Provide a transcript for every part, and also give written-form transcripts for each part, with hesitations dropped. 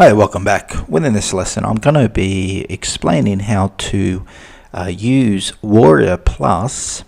Hi, welcome back. Within this lesson, I'm going to be explaining how to use Warrior Plus,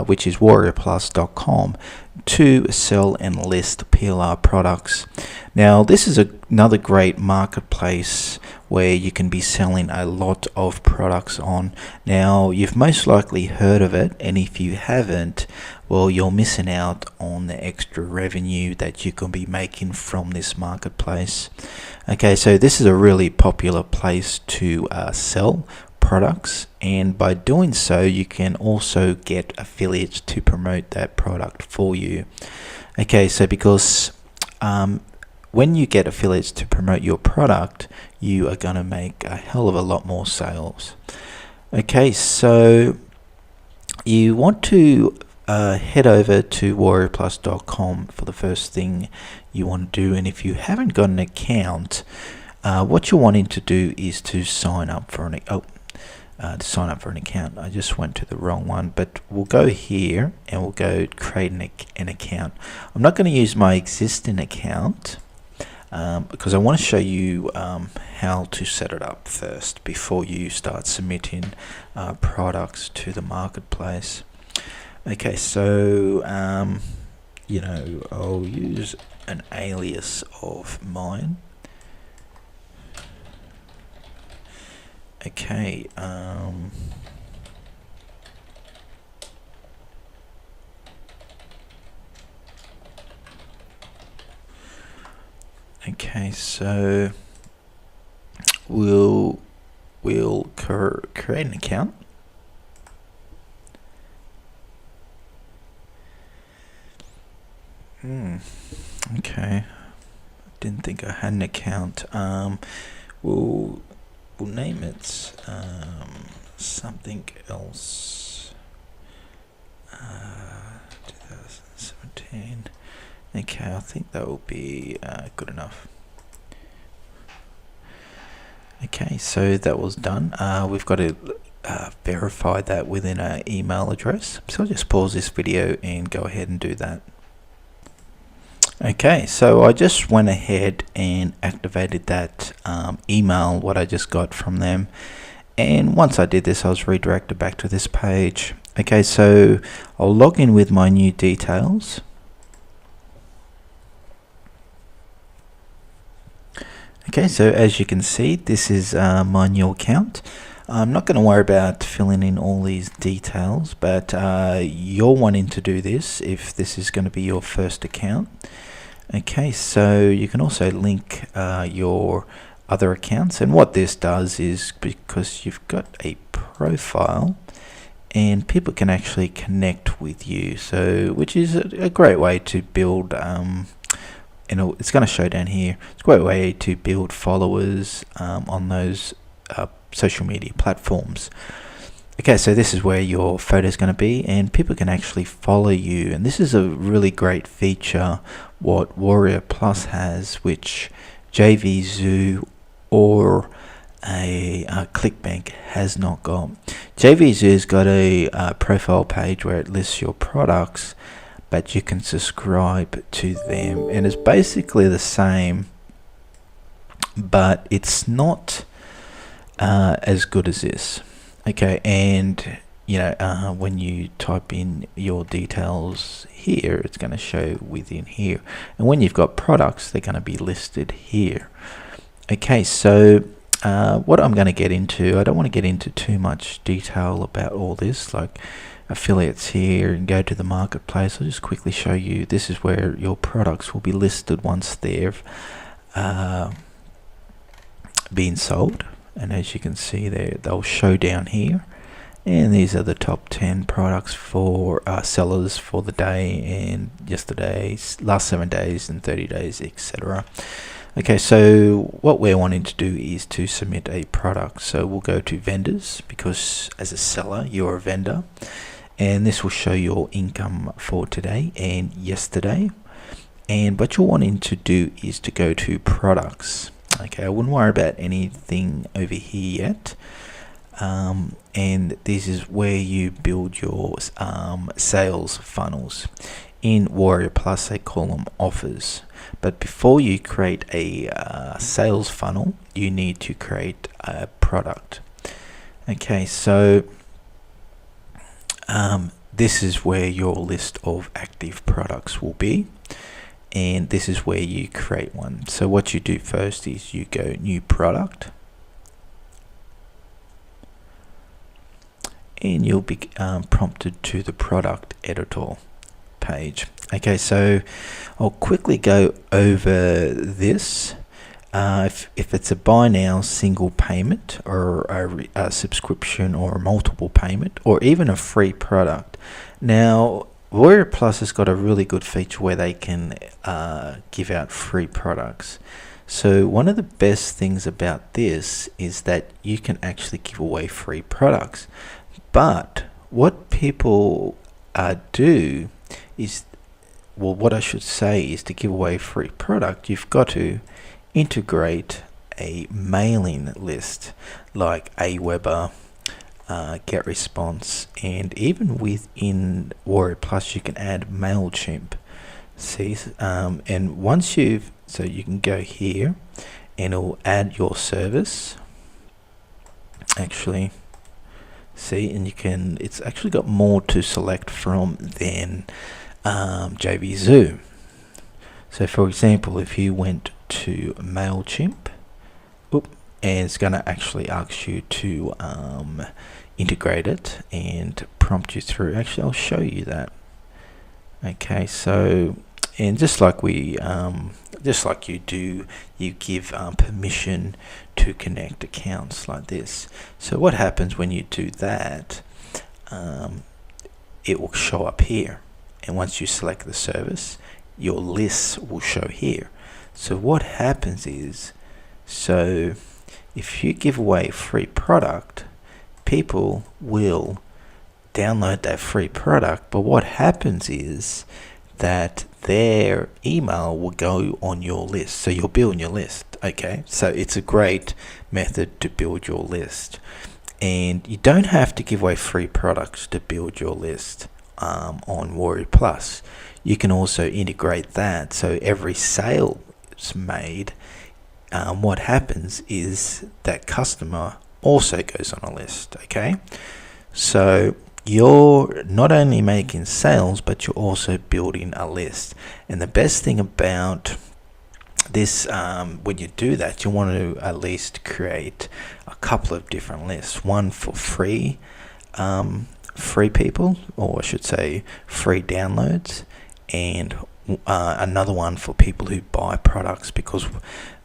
which is WarriorPlus.com, to sell and list PLR products. Now, this is another great marketplace where you can be selling a lot of products on. Now, you've most likely heard of it, and if you haven't, well, you're missing out on the extra revenue that you can be making from this marketplace. Okay, so this is a really popular place to sell products, and by doing so you can also get affiliates to promote that product for you. Okay, so because when you get affiliates to promote your product, you are going to make a hell of a lot more sales. Okay, so you want to head over to WarriorPlus.com for the first thing you want to do, and if you haven't got an account, what you're wanting to do is to sign up for an account. I just went to the wrong one, but we'll go here and we'll go create an account. I'm not going to use my existing account because I want to show you how to set it up first before you start submitting products to the marketplace. Okay, so I'll use an alias of mine. Okay, okay, so we'll create an account. Okay, didn't think I had an account. We'll name it something else. 2017. Okay, I think that will be good enough. Okay, so that was done. We've got to verify that within our email address. So I'll just pause this video and go ahead and do that. Okay, so I just went ahead and activated that email, what I just got from them. And once I did this, I was redirected back to this page. Okay, so I'll log in with my new details. Okay, so as you can see, this is my new account. I'm not going to worry about filling in all these details, but you're wanting to do this if this is going to be your first account. Okay, so you can also link your other accounts, and what this does is, because you've got a profile and people can actually connect with you, so which is a great way to build it's going to show down here, it's a great way to build followers on those social media platforms. Okay, so this is where your photo is going to be, and people can actually follow you, and this is a really great feature what Warrior Plus has, which JVZoo or a ClickBank has not got. JVZoo's got a profile page where it lists your products, but you can subscribe to them, and it's basically the same, but it's not as good as this. Okay, and when you type in your details here, it's going to show within here, and when you've got products, they're going to be listed here. Okay, so what I'm going to get into, I don't want to get into too much detail about all this, like affiliates here, and go to the marketplace. I'll just quickly show you, this is where your products will be listed once they've been sold. And as you can see there, they'll show down here, and these are the top 10 products for sellers for the day and yesterday's, last 7 days and 30 days, etc. Okay, so what we're wanting to do is to submit a product. So we'll go to vendors, because as a seller you're a vendor, and this will show your income for today and yesterday. And what you're wanting to do is to go to products. Okay, I wouldn't worry about anything over here yet. And this is where you build your sales funnels. In Warrior Plus, they call them offers. But before you create a sales funnel, you need to create a product. Okay, so this is where your list of active products will be, and this is where you create one. So what you do first is you go new product, and you'll be prompted to the product editor page. Okay, so I'll quickly go over this. If it's a buy now single payment, or a subscription, or a multiple payment, or even a free product. Now, WarriorPlus has got a really good feature where they can give out free products. So one of the best things about this is that you can actually give away free products. But what people do is, well, what I should say is, to give away free product, you've got to integrate a mailing list like Aweber, GetResponse, and even within WarriorPlus you can add MailChimp. See, and once so you can go here and it'll add your service. Actually, see, and it's actually got more to select from than JVZoo. So for example, if you went to MailChimp, and it's going to actually ask you to integrate it and prompt you through. Actually, I'll show you that. Okay, so, and just like you do, you give permission to connect accounts like this. So what happens when you do that? It will show up here, and once you select the service, your lists will show here. So what happens is, so if you give away a free product, people will download that free product, but what happens is that their email will go on your list. So you'll build your list. Okay, so it's a great method to build your list, and you don't have to give away free products to build your list on WarriorPlus. You can also integrate that, so every sale is made, what happens is that customer also goes on a list. Okay, so you're not only making sales, but you're also building a list. And the best thing about this, when you do that, you want to at least create a couple of different lists. One for free people, or I should say free downloads, and another one for people who buy products, because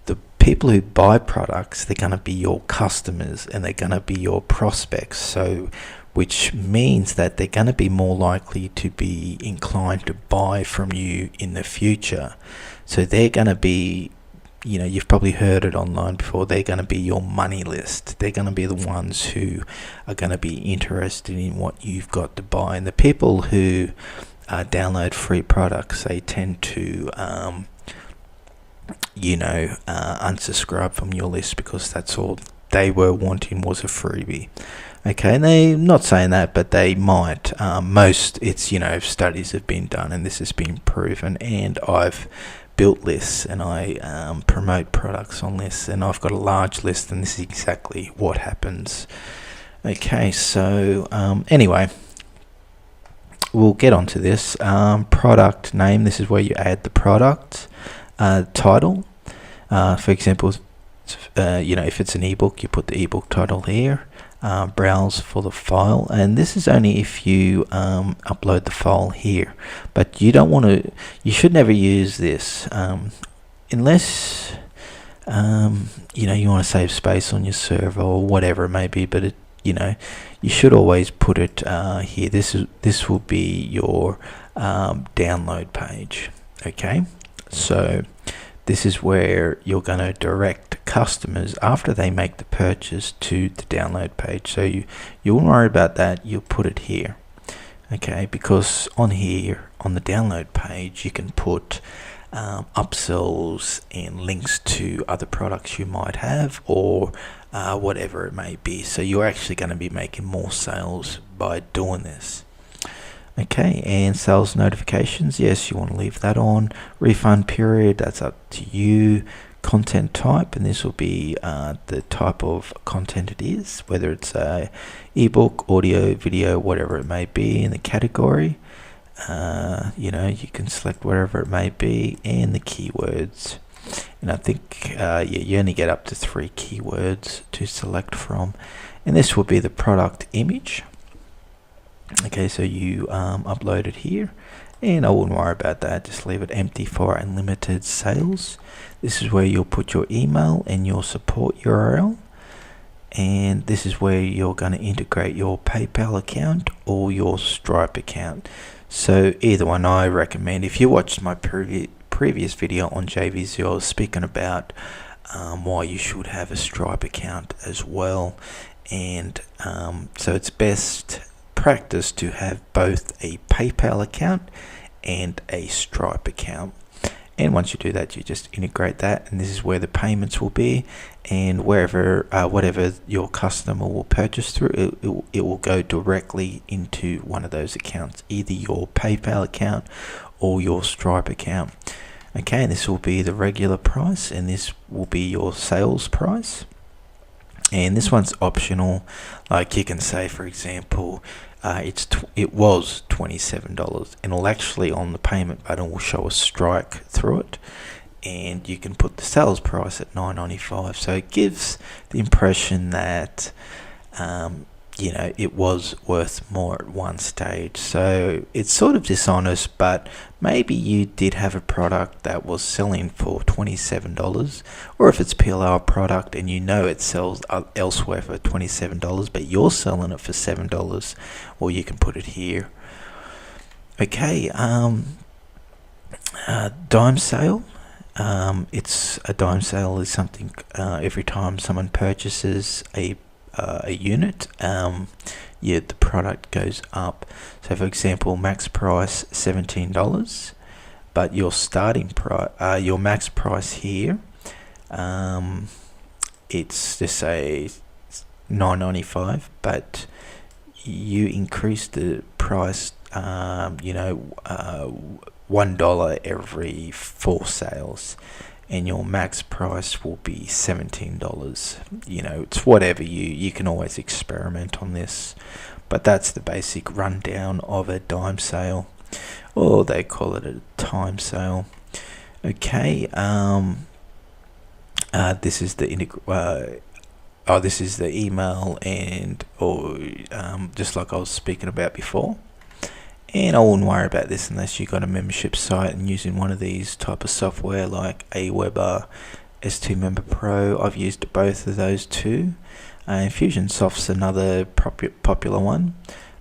the people who buy products, they're going to be your customers and they're going to be your prospects. So which means that they're going to be more likely to be inclined to buy from you in the future. So they're going to be, you've probably heard it online before, they're going to be your money list. They're going to be the ones who are going to be interested in what you've got to buy. And the people who download free products, they tend to unsubscribe from your list, because that's all they were wanting was a freebie. Okay, and they're not saying that, but they might. Studies have been done, and this has been proven, and I've built lists, and I promote products on lists, and I've got a large list, and this is exactly what happens. Okay, so anyway, we'll get onto this. Product name, this is where you add the product. Title, for example, if it's an ebook, you put the ebook title here. Browse for the file, and this is only if you upload the file here, but you should never use this unless you want to save space on your server or whatever it may be. But you should always put it here. This will be your download page. Okay, so this is where you're going to direct customers after they make the purchase to the download page. So you won't worry about that. You'll put it here. Okay, because on here on the download page you can put upsells and links to other products you might have, or whatever it may be. So you're actually going to be making more sales by doing this. Okay, and sales notifications, yes, you want to leave that on. Refund period, that's up to you. Content type, and this will be the type of content it is, whether it's a ebook, audio, video, whatever it may be. In the category, you can select whatever it may be, and the keywords. And I think you only get up to 3 keywords to select from, and this will be the product image. Okay, so you upload it here, and I wouldn't worry about that, just leave it empty for unlimited sales. This is where you'll put your email and your support URL, and this is where you're going to integrate your PayPal account or your Stripe account. So either one, I recommend. If you watched my previous video on JVZoo, I was speaking about why you should have a Stripe account as well, and so it's best practice to have both a PayPal account and a Stripe account. And once you do that, you just integrate that, and this is where the payments will be, and wherever whatever your customer will purchase through, it will go directly into one of those accounts, either your PayPal account or your Stripe account. Okay, this will be the regular price, and this will be your sales price. And this one's optional. Like you can say, for example, it was $27, and it'll actually, on the payment button, will show a strike through it, and you can put the sales price at $9.95. So it gives the impression that it was worth more at one stage. So it's sort of dishonest, but maybe you did have a product that was selling for $27, or if it's PLR product and you know it sells elsewhere for $27, but you're selling it for $7, well, you can put it here. Okay, dime sale. It's a dime sale is something every time someone purchases a unit, the product goes up. So for example, max price $17, but your starting price, your max price here, it's just say $9.95, but you increase the price $1 every 4 sales, and your max price will be $17. It's whatever you can always experiment on this, but that's the basic rundown of a dime sale, or they call it a time sale. Okay, this is the email, and just like I was speaking about before. And I wouldn't worry about this unless you got a membership site and using one of these type of software like Aweber, S2 Member Pro. I've used both of those too. Infusionsoft's another popular one,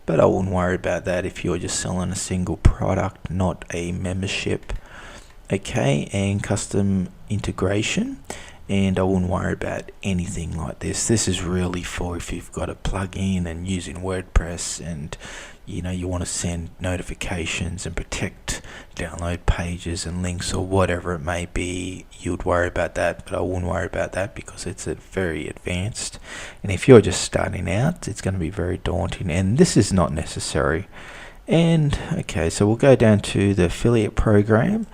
but I wouldn't worry about that if you're just selling a single product, not a membership. Okay, and custom integration. And I wouldn't worry about anything like this. This is really for if you've got a plugin and using WordPress, and you want to send notifications and protect download pages and links or whatever it may be. You'd worry about that, but I wouldn't worry about that because it's very advanced. And if you're just starting out, it's going to be very daunting, and this is not necessary. And okay, so we'll go down to the affiliate program,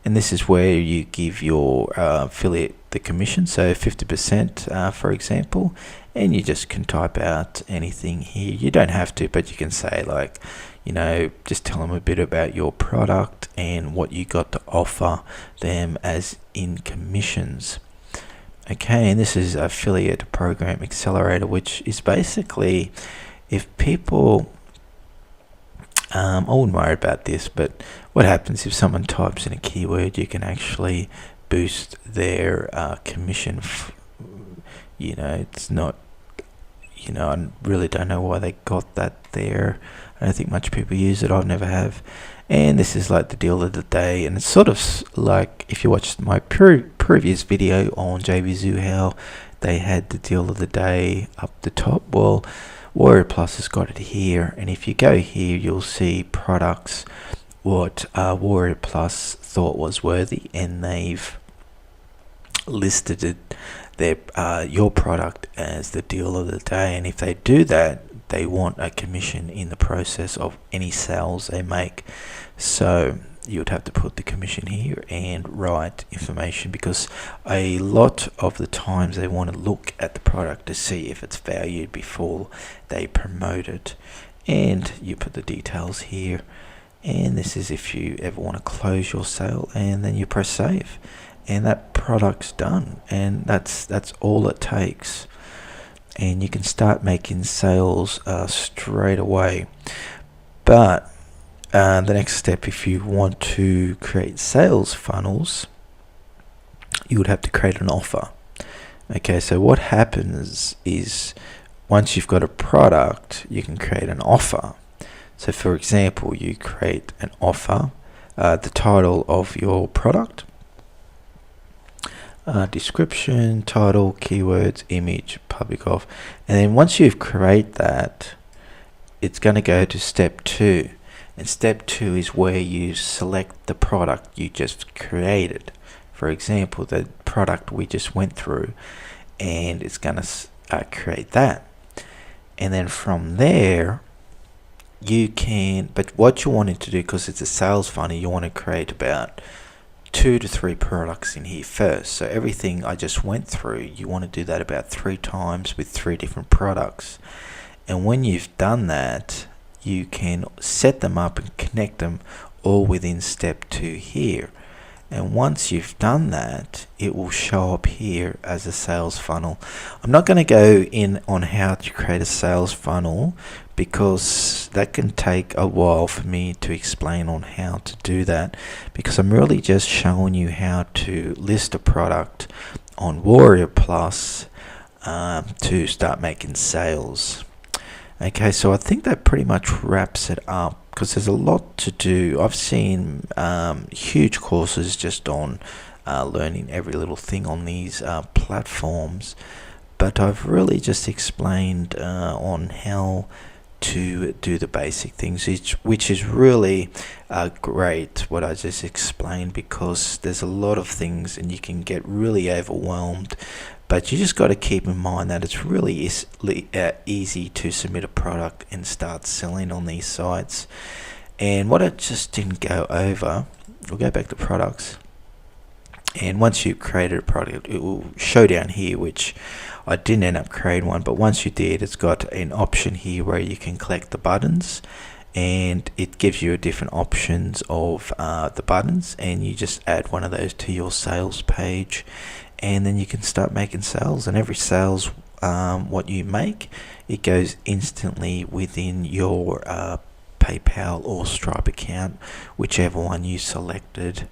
and this is where you give your affiliate the commission, so 50% for example, and you just can type out anything here. You don't have to, but you can say just tell them a bit about your product and what you got to offer them as in commissions. Okay, and this is affiliate program accelerator, which is basically if people I wouldn't worry about this, but what happens if someone types in a keyword, you can actually boost their commission. It's not, I really don't know why they got that there. I don't think much people use it. I never have. And this is like the deal of the day, and it's sort of like if you watched my previous video on JVZoo, how they had the deal of the day up the top. Well, WarriorPlus has got it here, and if you go here, you'll see products what WarriorPlus thought was worthy, and they've listed your product as the deal of the day. And if they do that, they want a commission in the process of any sales they make. So you would have to put the commission here and write information, because a lot of the times they want to look at the product to see if it's valued before they promote it. And you put the details here, and this is if you ever want to close your sale, and then you press save, and that product's done. And that's all it takes, and you can start making sales straight away. But the next step, if you want to create sales funnels, you would have to create an offer. Okay, so what happens is, once you've got a product, you can create an offer. So for example, you create an offer, the title of your product, description, title, keywords, image, public off, and then once you've created that, it's going to go to step 2. And step 2 is where you select the product you just created. For example, the product we just went through, and it's going to create that. And then from there, you can, but what you wanted to do, because it's a sales funnel, you want to create about 2 to 3 products in here first. So everything I just went through, you want to do that about 3 times with 3 different products. And when you've done that, you can set them up and connect them all within step 2 here. And once you've done that, it will show up here as a sales funnel. I'm not going to go in on how to create a sales funnel, because that can take a while for me to explain on how to do that, because I'm really just showing you how to list a product on WarriorPlus to start making sales. Okay, so I think that pretty much wraps it up, because there's a lot to do. I've seen huge courses just on learning every little thing on these platforms, but I've really just explained on how to do the basic things, which is really great what I just explained, because there's a lot of things and you can get really overwhelmed. But you just got to keep in mind that it's really easy to submit a product and start selling on these sites. And what I just didn't go over, we'll go back to products. And once you've created a product, it will show down here, which I didn't end up creating one. But once you did, it's got an option here where you can collect the buttons. And it gives you different options of the buttons. And you just add one of those to your sales page. And then you can start making sales, and every sales what you make, it goes instantly within your PayPal or Stripe account, whichever one you selected.